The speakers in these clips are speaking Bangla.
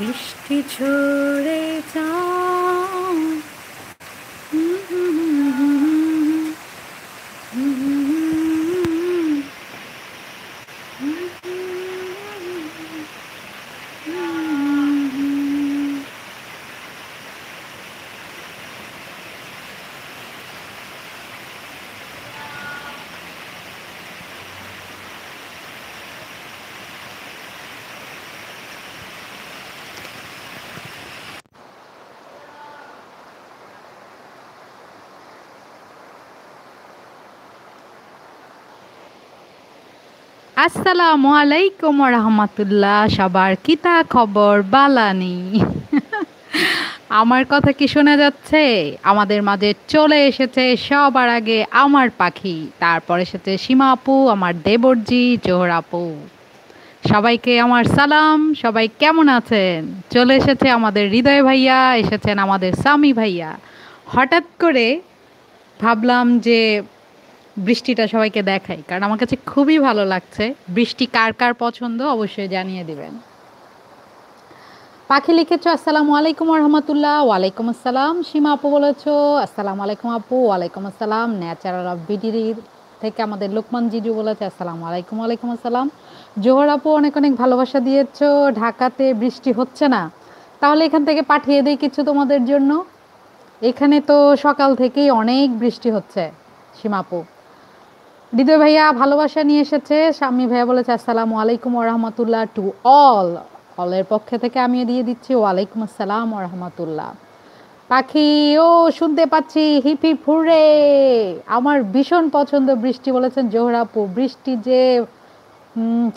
বৃষ্টি ঝরে যায়। আসসালামু আলাইকুম রহমতুল্লাহ। সবার কিতা খবর বালানি? আমার কথা কি শোনা যাচ্ছে? আমাদের মাঝে চলে এসেছে সবার আগে আমার পাখি, তারপর এসেছে সীমা আপু, আমার দেবরজি, জোহর আপু। সবাইকে আমার সালাম। সবাই কেমন আছেন? চলে এসেছে আমাদের হৃদয় ভাইয়া, এসেছেন আমাদের সামি ভাইয়া। হঠাৎ করে ভাবলাম যে বৃষ্টিটা সবাইকে দেখাই, কারণ আমার কাছে খুবই ভালো লাগছে। বৃষ্টি কার কার পছন্দ অবশ্যই জানিয়ে দিবেন। পাখি লিখেছো আসসালামু আলাইকুম রহমতুল্লাহ। ওয়ালাইকুম আসসালাম। সীমা আপু বলেছো আসসালামু আলাইকুম আপু। ওয়ালাইকুম আসসালাম। ন্যাচারাল অফ বিডির থেকে আমাদের লোকমান জিজু বলেছে আসসালামু আলাইকুম। ওয়ালাইকুম আসসালাম। জোহর আপু অনেক অনেক ভালোবাসা দিয়েছো। ঢাকাতে বৃষ্টি হচ্ছে না, তাহলে এখান থেকে পাঠিয়ে দিই কিছু তোমাদের জন্য। এখানে তো সকাল থেকেই অনেক বৃষ্টি হচ্ছে। সীমা আপু, হৃদয় ভাইয়া ভালোবাসা নিয়ে এসেছে। স্বামী ভাইয়া বলেছে আসসালামু আলাইকুম ওরহমতুল্লাহ টু অল। অলের পক্ষে থেকে আমিও দিয়ে দিচ্ছি ওয়ালাইকুম আসসালাম ওরহমতুল্লাহ। পাখি ও শুনতে পাচ্ছি, হিপ হিপ হুররে। আমার ভীষণ পছন্দ বৃষ্টি বলেছেন জোহরা আপু। বৃষ্টি যে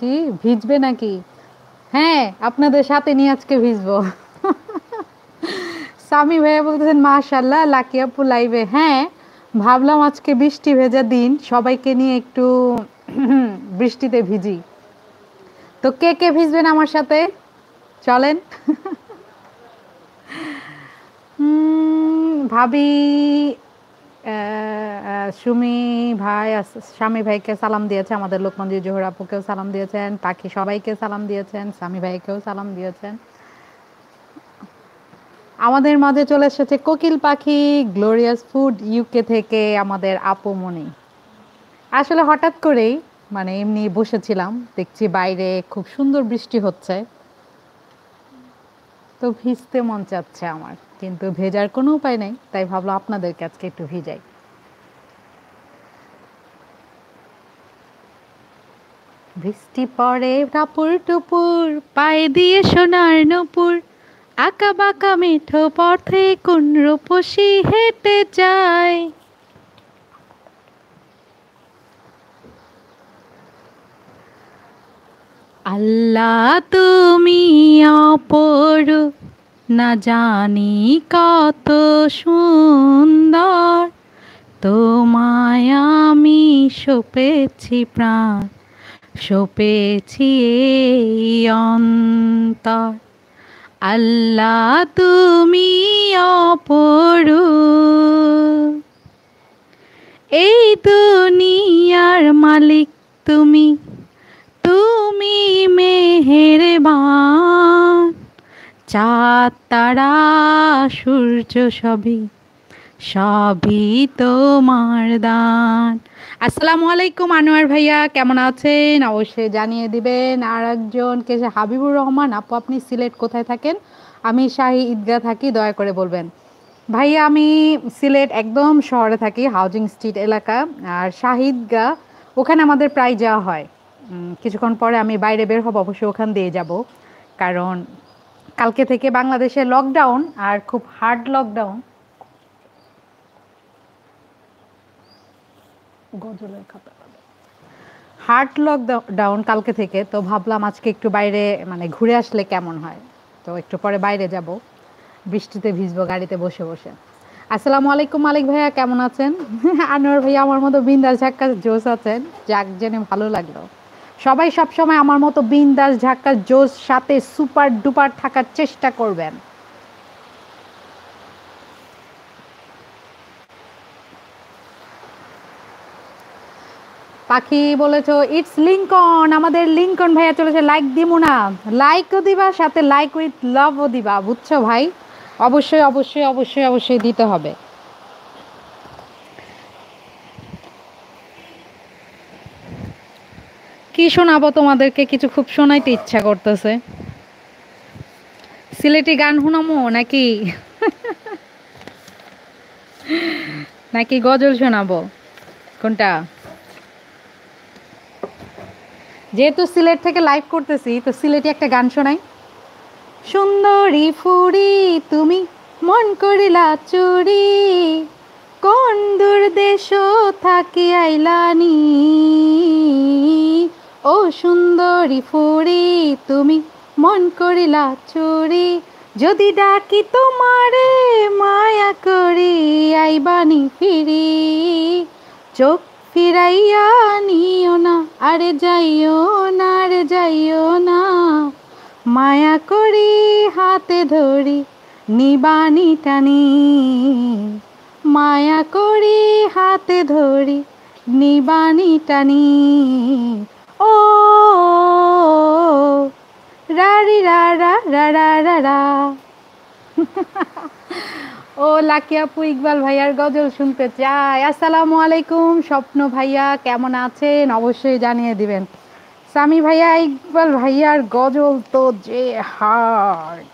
কি ভিজবে নাকি? হ্যাঁ, আপনাদের সাথে নিয়ে আজকে ভিজবো। সামি ভাইয়া বলতেছেন মাশাল্লাহ লাকি আপু লাইভে। হ্যাঁ, ভাবলাম আজকে বৃষ্টি ভেজা দিন, সবাইকে নিয়ে একটু বৃষ্টিতে ভিজি। তো কে কে ভিজবেন আমার সাথে? চলেন। ভাবি, সুমি ভাই, স্বামী ভাইকে সালাম দিয়েছে, আমাদের লোকমানজি জোহর আপুকেও সালাম দিয়েছেন, পাখি সবাইকে সালাম দিয়েছেন, স্বামী ভাইকেও সালাম দিয়েছেন। আমাদের মাঝে চলে এসেছে কোকিল পাখি, গ্লোরিয়াস ফুড ইউকে থেকে আমাদের আপু মনি। আসলে হঠাৎ করেই মানে এমনি বসেছিলাম, দেখছি বাইরে খুব সুন্দর বৃষ্টি হচ্ছে, তো ভিজতে মন চাচ্ছে আমার, কিন্তু ভেজার কোনো উপায় নেই, তাই ভাবলাম আপনাদেরকে আজকে একটু ভিজাই। বৃষ্টি পড়ে টাপুর টুপুর, পায়ে দিয়ে সোনার নূপুর, আঁকা বাঁকা মেঠো পথে কোন রূপসী হেঁটে যায়। আল্লাহ তুমি অপরূপ, না জানি কত সুন্দর, তোমায় আমি সপেছি প্রাণ, সপেছি এই অন্তর। আল্লাহ তুমি অপরূপ, এই দুনিয়ার মালিক তুমি, তুমি মেহেরবান, চাঁদ তারা সূর্য সবই, সবই তোমার দান। আসসালামু আলাইকুম আনোয়ার ভাইয়া, কেমন আছেন অবশ্যই জানিয়ে দিবেন। আর একজন কে হাবিবুর রহমান আপু, আপনি সিলেট কোথায় থাকেন? আমি শাহী ঈদগাহ থাকি, দয়া করে বলবেন। ভাইয়া আমি সিলেট একদম শহরে থাকি, হাউজিং স্ট্রিট এলাকা। আর শাহী ঈদগাহ ওখানে আমাদের প্রায় যাওয়া হয়। কিছুক্ষণ পরে আমি বাইরে বের হব, অবশ্যই ওখান দিয়ে যাব, কারণ কালকে থেকে বাংলাদেশে লকডাউন, আর খুব হার্ড লকডাউন। গজলের খাতা, হার্ড লকডাউন কালকে থেকে, তো ভাবলাম আজকে একটু বাইরে মানে ঘুরে আসলে কেমন হয়। তো একটু পরে বাইরে যাব, বৃষ্টিতে ভিজবো গাড়িতে বসে বসে। আসসালামু আলাইকুম মালিক ভাইয়া, কেমন আছেন? আনোয়ার ভাইয়া আমার মতো বিন্দাস ঝাক্কাস জোশ আছেন, যাক জেনে ভালো লাগলো। সবাই সবসময় আমার মতো বিন্দাস ঝাক্কাস জোশ সাথে সুপার ডুপার থাকার চেষ্টা করবেন। পাখি বলেছো ইটস লিঙ্কন, আমাদের লিঙ্কন ভাইয়া চলেছে, লাইক দিমু না? লাইকও দিবা, সাথে লাইক উইথ লাভও দিবা, বুঝছো ভাই? অবশ্যই অবশ্যই অবশ্যই অবশ্যই দিতে হবে। কি শোনাবো তোমাদেরকে? কিছু খুব শোনাইতে ইচ্ছা করতেছে। সিলেটি গান শোনামো নাকি নাকি গজল শোনাবো, কোনটা? যেহেতু সিলেট থেকে লাইভ করতেছি তো সিলেটি একটা গান শোনাই। সুন্দরী ফুরি তুমি মন করিলা চুরি, কোন দূর দেশ থাকি আইলানি, ও সুন্দরী ফুরি তুমি মন করিলা চুরি, যদি ডাকি তোমারে মায়া করি আইবানি ফিরি, চোখ ফিরাইয়া নিও না, আরে যাইও না, আরে যাইও না, মায়া করি হাতে ধরি নিবানি টানি, মায়া করি হাতে ধরি নিবানি টানি, ও রারি রা রা রা রা রা রা। ও লাকি আপু ইকবাল ভাইয়ার গজল শুনতে চাই। আসসালামু আলাইকুম স্বপ্ন ভাইয়া, কেমন আছেন? অবশ্যই জানিয়ে দিবেন। সামি ভাইয়া ইকবাল ভাইয়ার গজল তো যে হার্ট।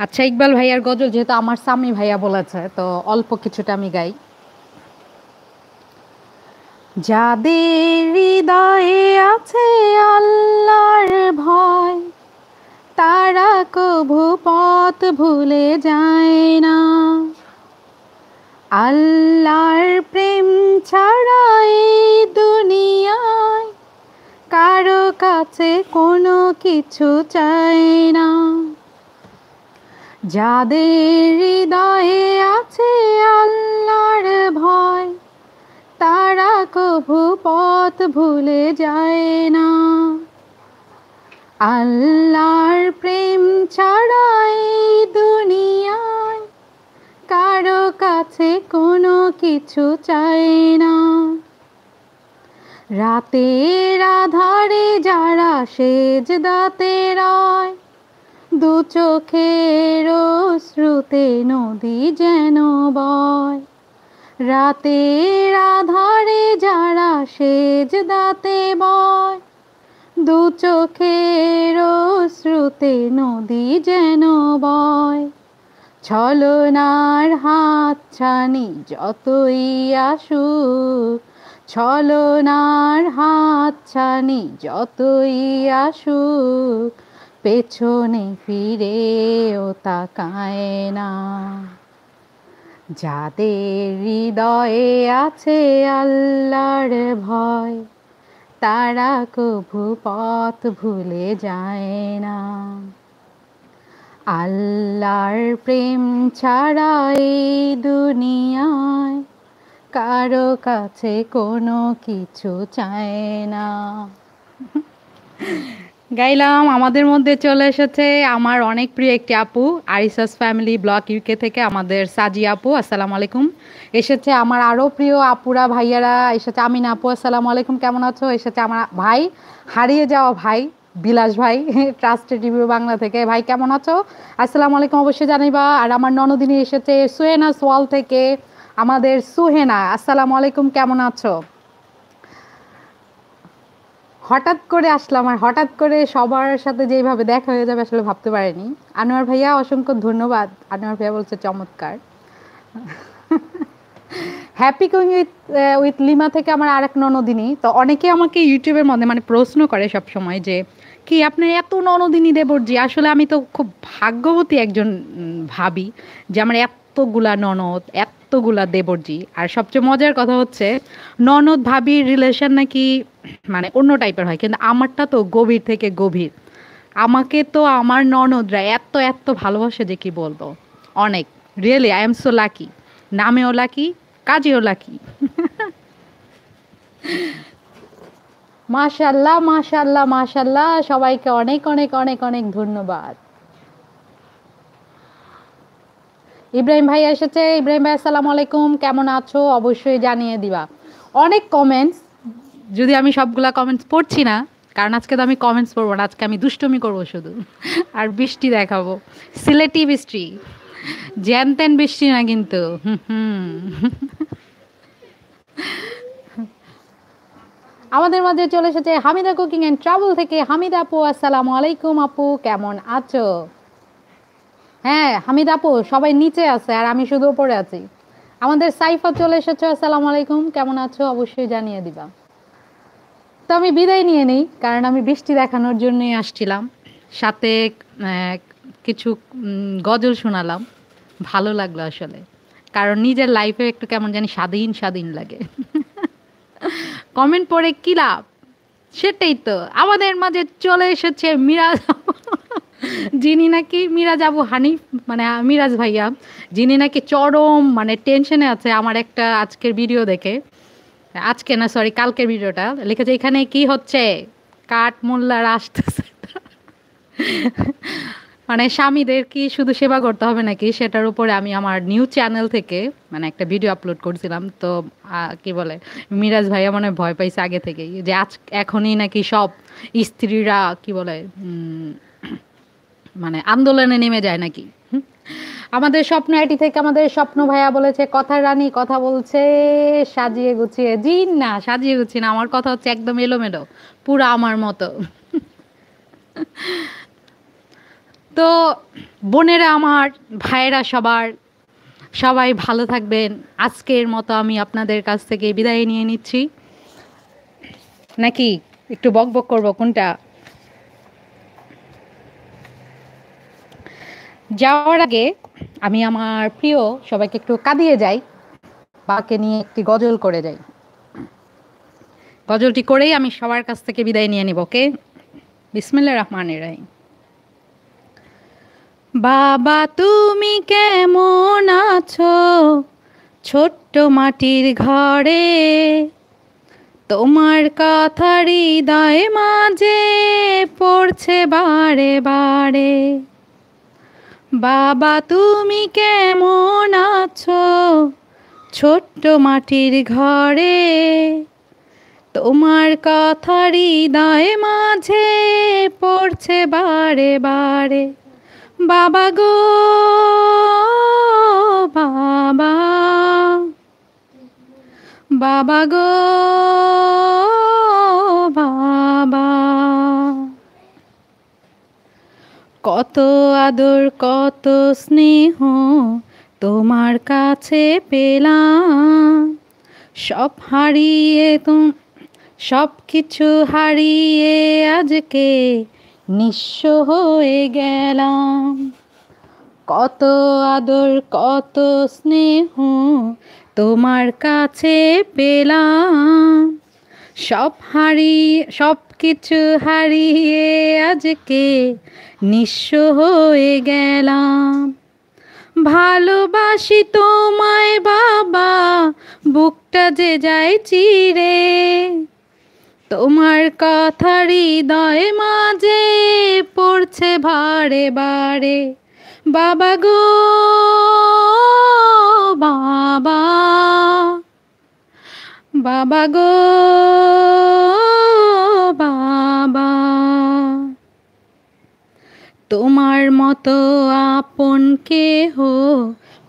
আচ্ছা ইকবাল ভাইয়ার গজল যেহেতু আমার সামি ভাইয়া বলেছে তো অল্প কিছুটা আমি গাই। যাদের হৃদয়ে আছে আল্লাহর ভয়, তারা কভু পথ ভুলে যায় না, আল্লাহর প্রেম ছাড়া এই দুনিয়ায় কারো কাছে কোনো কিছু চায় না, যাদের হৃদয়ে আছে আল্লাহর ভয়, তারা কভু পথ ভুলে যায় না, আল্লাহর প্রেম ছাড়া এই দুনিয়ায় কারো কাছে কোনো কিছু চায় না, রাতের আধারে যারা সেজদাতে রয়, দু চোখের শ্রুতে নদী যেন বয়, রাতের আধারে যারা সেজদাতে বয়, দু চোখের শ্রুতে নদী যেন বয়, ছলনার হাত ছানি যতই আসুক, ছলনার হাত ছানি যতই আসুক, পেছনে ফিরেও তাকায় না, যাদের হৃদয়ে আছে আল্লাহর ভয়, তারা কভু পথ ভুলে যায় না, আল্লাহর প্রেম ছাড়া এই দুনিয়ায় কারো কাছে কোনো কিছু চায় না। গাইলাম। আমাদের মধ্যে চলে এসেছে আমার অনেক প্রিয় একটি আপু, আরিসাস ফ্যামিলি ব্লক ইউকে থেকে আমাদের সাজি আপু, আসসালামু আলাইকুম। এসেছে আমার আরও প্রিয় আপুরা ভাইয়ারা, এসেছে আমিনা আপু, আসসালামু আলাইকুম, কেমন আছো? এসেছে আমার ভাই, হারিয়ে যাওয়া ভাই বিলাস ভাই, ট্রাস্টেড রিভিউ বাংলা থেকে। ভাই কেমন আছো? আসসালামু আলাইকুম অবশ্যই জানাইবা। আর আমার ননদিনী এসেছে সুহেনা সোয়াল থেকে, আমাদের সুহেনা, আসসালামু আলাইকুম, কেমন আছো? হঠাৎ করে আসলাম আর হঠাৎ করে সবার সাথে যেইভাবে দেখা হয়ে যাবে আসলে ভাবতে পারিনি। আনোয়ার ভাইয়া অসংখ্য ধন্যবাদ। আনোয়ার ভাইয়া বলছে চমৎকার। হ্যাপি কুইং উইথ লিমা থেকে আমার আরেক ননদিনী। তো অনেকে আমাকে ইউটিউবের মধ্যে মানে প্রশ্ন করে সব সময় যে কি আপনার এত ননদিনী দেবরজি? আসলে আমি তো খুব ভাগ্যবতী একজন ভাবি যে আমার এতগুলা ননদ, এতগুলা দেবরজি। আর সবচেয়ে মজার কথা হচ্ছে ননদ ভাবির রিলেশন নাকি মানে অন্য টাইপের হয়, কিন্তু আমারটা তো গভীর থেকে গভীর। আমাকে তো আমার ননদরা এত এত ভালোবাসে যে কি বলবো, অনেক। Really I am so lucky, নামেও লাকি, কাজেও লাকি। মাশাআল্লাহ, মাশাআল্লাহ, মাশাআল্লাহ। সবাইকে অনেক, অনেক, অনেক, অনেক ধন্যবাদ। ইব্রাহিম ভাই এসেছে। ইব্রাহিম ভাই আসসালামু আলাইকুম, কেমন আছো? অবশ্যই জানিয়ে দিবা। অনেক কমেন্টস, যদি আমি সবগুলা কমেন্টস পড়ছি না, কারণ আজকে তো আমি কমেন্টস পড়বো না, আজকে আমি দুষ্টুমি করবো শুধু। আর বৃষ্টি দেখাবো, সিলেটি বৃষ্টি, জ্যান ত্যান বৃষ্টি না কিন্তু। হুম হুম। আমাদের মাঝে চলে এসেছে হামিদা কুকিং অ্যান্ড ট্রাভেল থেকে হামিদা আপু। আসসালামু আলাইকুম আপু, কেমন আছো? হ্যাঁ হামিদ আপু, সবাই নিচে আছে আর আমি শুধু উপরে আছি। আমাদের সাইফা চলে এসেছে। আসসালামু আলাইকুম, কেমন আছো? অবশ্যই জানিয়ে দিবা। তো আমি বিদায় নিয়ে নিই, কারণ আমি বৃষ্টি দেখানোর জন্যই আসছিলাম। সাথে কিছু গজল শোনালাম, ভালো লাগলো আসলে, কারণ নিজের লাইফে একটু কেমন জানি স্বাধীন স্বাধীন লাগে। কমেন্ট পড়ে কি লাভ? সেটাই তো। আমাদের মাঝে চলে এসেছে মিরাজ আপু, যিনি নাকি মিরাজ আবু হানিফ, মানে মিরাজ ভাইয়া, যিনি নাকি চরম মানে টেনশনে আছে আমার একটা আজকের ভিডিও দেখে। আজকে না, সরি, কালকের ভিডিওটা লিখেছে, এখানে কি হচ্ছে, কাঠ মোল্লার আসতেছে। মানে স্বামীদের কি শুধু সেবা করতে হবে নাকি, সেটার উপরে আমি আমার নিউজ চ্যানেল থেকে মানে একটা ভিডিও আপলোড করছিলাম। তো কি বলে, মিরাজ ভাইয়া মানে ভয় পাইছে আগে থেকেই, যে আজ এখনই নাকি সব স্ত্রীরা কি বলে মানে আন্দোলনে নেমে যায় নাকি। আমাদের স্বপ্ন আইটি থেকে আমাদের স্বপ্ন ভাইয়া বলেছে, কথার রানী কথা বলছে সাজিয়ে গুছিয়ে। জি না, সাজিয়ে গুছিয়ে না, আমার কথা হচ্ছে একদম এলোমেলো, পুরো আমার মতো। তো বোনেরা আমার, ভাইয়েরা সবার, সবাই ভালো থাকবেন। আজকের মতো আমি আপনাদের কাছ থেকে বিদায় নিয়ে নিচ্ছি। নাকি একটু বক বক করবো কোনটা? যাওয়ার আগে আমি আমার প্রিয় সবাইকে একটু কাঁদিয়ে যাই, বাকে নিয়ে একটি গজল করে যাই। গজলটি করেই আমি সবার কাছ থেকে বিদায় নিয়ে নিব। ওকে, বিসমিল্লাহির রহমানির রহিম। বাবা তুমি কেমন আছো ছোট্ট মাটির ঘরে, তোমার কথা হৃদয় মাঝে পড়ছে বারে বারে। বাবা তুমি কেমন আছো ছোট্ট মাটির ঘরে, তোমার কথা হৃদয় মাঝে পড়ছে বারে বারে। বাবা গো বাবা, বাবা গো বাবা, কত আদর কত স্নেহ তোমার কাছে পেলাম, সব হারিয়ে সব কিছু হারিয়ে আজকে নিঃস্ব হয়ে গেলাম। কত আদর কত স্নেহ তোমার কাছে পেলাম, সব কিছু হারিয়ে আজকে নিঃস্ব হয়ে গেলাম। ভালোবাসি তোমায় বাবা, বুকটা যে যায় চিরে, তোমার কথা হৃদয় মাঝে পড়ছে বারে বারে। বাবা গো বাবা, বাবা গো বাবা, তোমার মতো আপন কেহ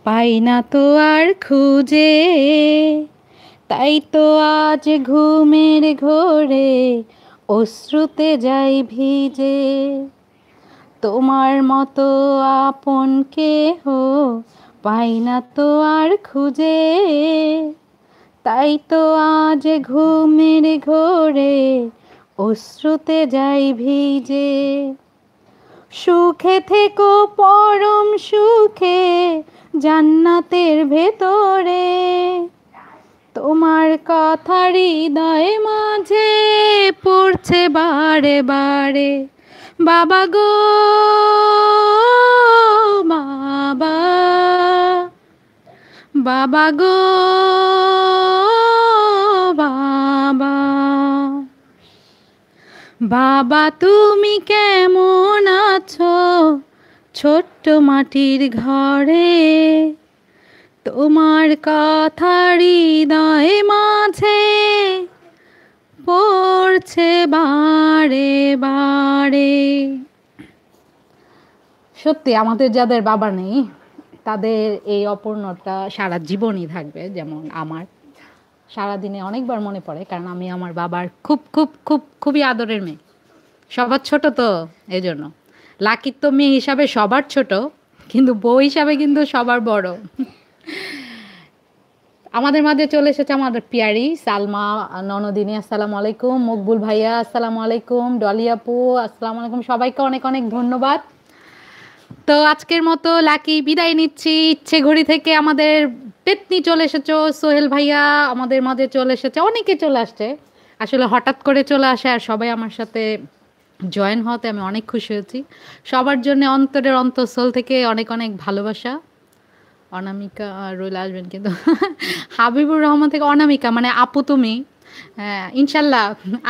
পাই না তো আর খুঁজে, তাই তো আজ ঘুমের ঘোরে অশ্রুতে যাই ভিজে। তোমার মতো আপন কেহ পাই না তো আর খুঁজে, তাই তো আজ ঘুমের ঘোরে অশ্রুতে যাই ভিজে। সুখে থেকো পরম সুখে জান্নাতের ভেতরে, তোমার কথা হৃদয় মাঝে পড়ছে বারে বারে। বাবা গো বাবা, বাবা গো বাবা। বাবা তুমি কেমন আছো ছোট্ট মাটির ঘরে, তোমার কথা হৃদয় মাঝে পড়ছে বারে বারে। সত্যি আমাদের যাদের বাবা নেই তাদের এই অপূর্ণতা সারা জীবনই থাকবে। যেমন আমার সারাদিনে অনেকবার মনে পড়ে, কারণ আমি আমার বাবার খুব খুব খুব খুবই আদরের মেয়ে, সবার ছোট তো। এই জন্য লাকির তো মেয়ে হিসাবে সবার ছোট, কিন্তু বউ হিসাবে কিন্তু সবার বড়। আমাদের মাঝে চলে এসেছে আমাদের পিয়ারি সালমা ননদিনী, আসসালামু আলাইকুম। মকবুল ভাইয়া আসসালামু আলাইকুম। ডলি আপু আসসালামু আলাইকুম। সবাইকে অনেক অনেক ধন্যবাদ। তো আজকের মতো লাকি বিদায় নিচ্ছি। ইচ্ছে ঘড়ি থেকে আমাদের পেতনি চলে এসেছো, সোহেল ভাইয়া আমাদের মাঝে চলে এসেছে, অনেকে চলে আসছে। আসলে হঠাৎ করে চলে আসে আর সবাই আমার সাথে জয়েন হওয়াতে আমি অনেক খুশি হয়েছি। সবার জন্য অন্তরের অন্তঃস্থল থেকে অনেক অনেক ভালোবাসা। অনামিকা রইল আসবেন কিন্তু হাবিবুর রহমান থেকে অনামিকা মানে আপু তুমি, হ্যাঁ ইনশাল্লাহ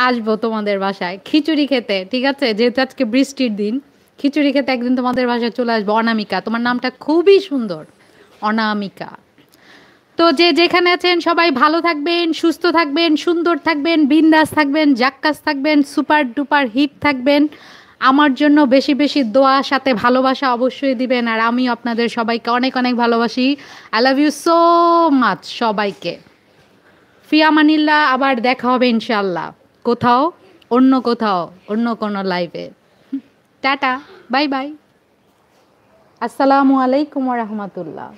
আসবো তোমাদের বাসায় খিচুড়ি খেতে, ঠিক আছে? যেহেতু আজকে বৃষ্টির দিন, খিচুড়ি খেতে একদিন তোমাদের বাসায় চলে আসবো। অনামিকা তোমার নামটা খুবই সুন্দর, অনামিকা। তো যে যেখানে আছেন সবাই ভালো থাকবেন, সুস্থ থাকবেন, সুন্দর থাকবেন, বিন্দাস থাকবেন, জাক্কাস থাকবেন, সুপার ডুপার হিট থাকবেন। আমার জন্য বেশি বেশি দোয়া সাথে ভালোবাসা অবশ্যই দিবেন, আর আমিও আপনাদের সবাইকে অনেক অনেক ভালোবাসি। I love you so much সবাইকে। ফি আমানিল্লাহ। আবার দেখা হবে ইনশাল্লাহ কোথাও, অন্য কোথাও, অন্য কোনো লাইভে। টাটা, বাই বাই, আসসালামু আলাইকুম ওয়া রাহমাতুল্লাহ।